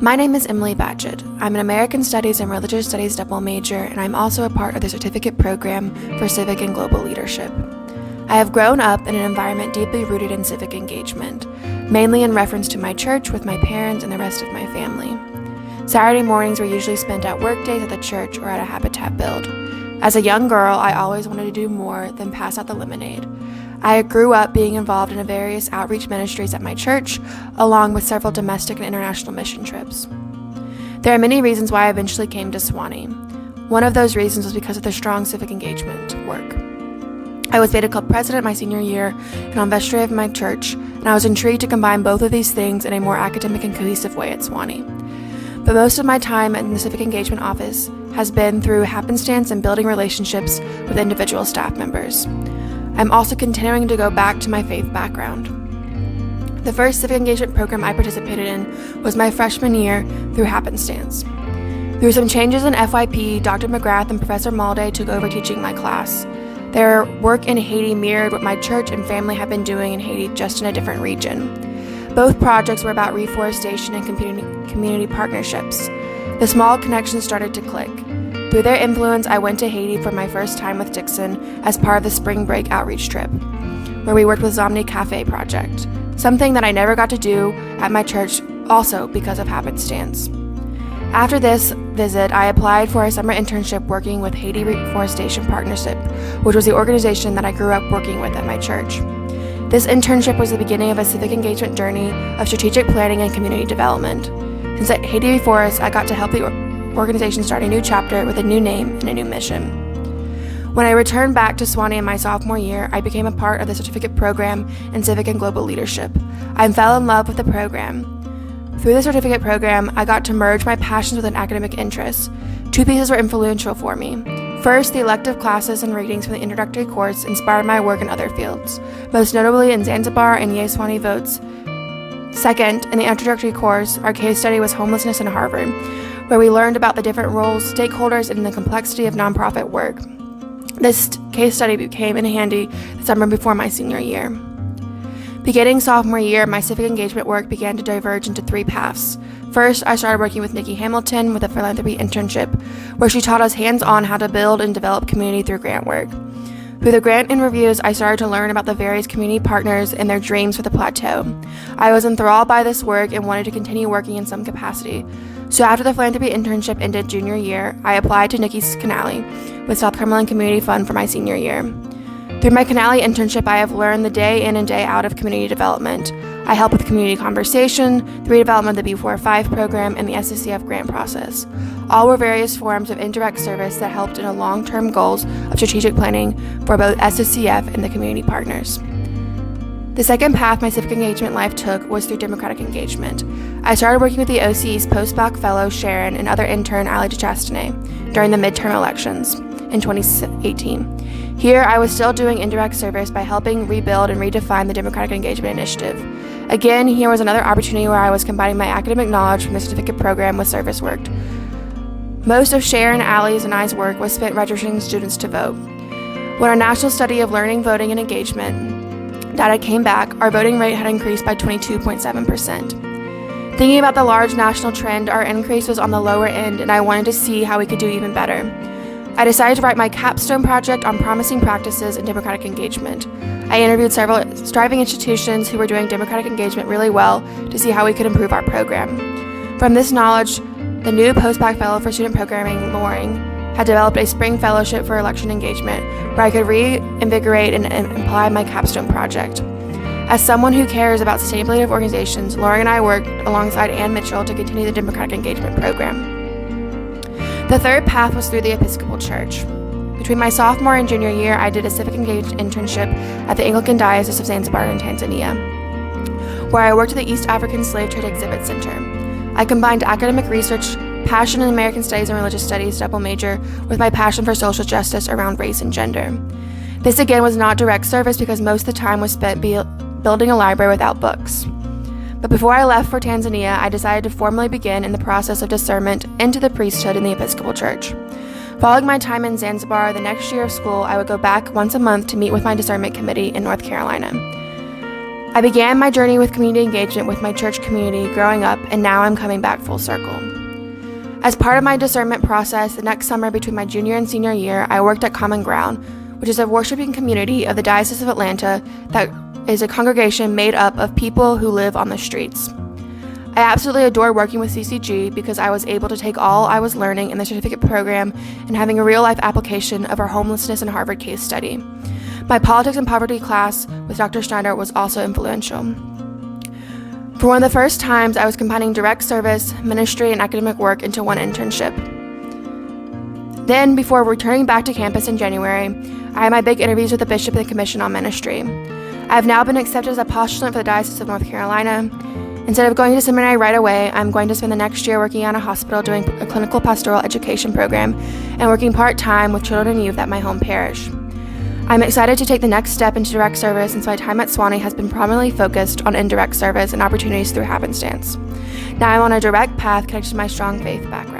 My name is Emily Badgett. I'm an American Studies and Religious Studies double major, and I'm also a part of the certificate program for Civic and Global Leadership. I have grown up in an environment deeply rooted in civic engagement, mainly in reference to my church with my parents and the rest of my family. Saturday mornings were usually spent at work days at the church or at a habitat build. As a young girl, I always wanted to do more than pass out the lemonade. I grew up being involved in various outreach ministries at my church, along with several domestic and international mission trips. There are many reasons why I eventually came to C'20. One of those reasons was because of their strong civic engagement work. I was Beta Club president my senior year and on vestry of my church, and I was intrigued to combine both of these things in a more academic and cohesive way at C'20. But most of my time in the civic engagement office has been through happenstance and building relationships with individual staff members. I'm also continuing to go back to my faith background. The first civic engagement program I participated in was my freshman year through happenstance. Through some changes in FYP, Dr. McGrath and Professor Malday took over teaching my class. Their work in Haiti mirrored what my church and family have been doing in Haiti, just in a different region. Both projects were about reforestation and community partnerships. The small connections started to click. Through their influence, I went to Haiti for my first time with Dixon as part of the spring break outreach trip, where we worked with Zomni Cafe project, something that I never got to do at my church, also because of happenstance. After this visit, I applied for a summer internship working with Haiti Reforestation Partnership, which was the organization that I grew up working with at my church. This internship was the beginning of a civic engagement journey of strategic planning and community development. Since at Haiti Reforest, I got to help the organization start a new chapter with a new name and a new mission. When I returned back to C'20 in my sophomore year, I became a part of the certificate program in civic and global leadership. I fell in love with the program. Through the certificate program, I got to merge my passions with an academic interest. Two pieces were influential for me. First, the elective classes and readings from the introductory course inspired my work in other fields, most notably in Zanzibar and Yay C'20 Votes. Second, in the introductory course, our case study was homelessness in Harvard, where we learned about the different roles, stakeholders, and the complexity of nonprofit work. This case study came in handy the summer before my senior year. Beginning sophomore year, my civic engagement work began to diverge into three paths. First, I started working with Nikki Hamilton with a philanthropy internship, where she taught us hands-on how to build and develop community through grant work. Through the grant interviews, I started to learn about the various community partners and their dreams for the plateau. I was enthralled by this work and wanted to continue working in some capacity. So after the philanthropy internship ended junior year, I applied to Nikki's Canale with South Cumberland Community Fund for my senior year. Through my Canale internship, I have learned the day in and day out of community development. I help with community conversation, the redevelopment of the B45 program, and the SCCF grant process. All were various forms of indirect service that helped in the long-term goals of strategic planning for both SCCF and the community partners. The second path my civic engagement life took was through democratic engagement. I started working with the OC's postdoc fellow Sharon and other intern Ali DeChastine during the midterm elections in 2018. Here, I was still doing indirect service by helping rebuild and redefine the Democratic Engagement Initiative. Again, here was another opportunity where I was combining my academic knowledge from the certificate program with service work. Most of Sharon, Allie's, and I's work was spent registering students to vote. When our national study of learning, voting, and engagement data came back, our voting rate had increased by 22.7%. Thinking about the large national trend, our increase was on the lower end, and I wanted to see how we could do even better. I decided to write my capstone project on promising practices in democratic engagement. I interviewed several striving institutions who were doing democratic engagement really well to see how we could improve our program. From this knowledge, the new postbac fellow for student programming, Loring, had developed a spring fellowship for election engagement where I could reinvigorate and apply my capstone project. As someone who cares about sustainability of organizations, Loring and I worked alongside Ann Mitchell to continue the democratic engagement program. The third path was through the Episcopal Church. Between my sophomore and junior year, I did a civic engaged internship at the Anglican Diocese of Zanzibar in Tanzania, where I worked at the East African Slave Trade Exhibit Center. I combined academic research, passion in American Studies and Religious Studies double major with my passion for social justice around race and gender. This again was not direct service because most of the time was spent building a library without books. But before I left for Tanzania, I decided to formally begin in the process of discernment into the priesthood in the Episcopal Church. Following my time in Zanzibar, the next year of school, I would go back once a month to meet with my discernment committee in North Carolina. I began my journey with community engagement with my church community growing up, and now I'm coming back full circle. As part of my discernment process, the next summer between my junior and senior year, I worked at Common Ground, which is a worshiping community of the Diocese of Atlanta that is a congregation made up of people who live on the streets. I absolutely adore working with CCG because I was able to take all I was learning in the certificate program and having a real-life application of our homelessness and Harvard case study. My politics and poverty class with Dr. Schneider was also influential. For one of the first times, I was combining direct service, ministry, and academic work into one internship. Then, before returning back to campus in January, I had my big interviews with the Bishop and the Commission on Ministry. I have now been accepted as a postulant for the Diocese of North Carolina. Instead of going to seminary right away, I'm going to spend the next year working at a hospital doing a clinical pastoral education program and working part-time with children and youth at my home parish. I'm excited to take the next step into direct service since my time at Sewanee has been prominently focused on indirect service and opportunities through happenstance. Now I'm on a direct path connected to my strong faith background.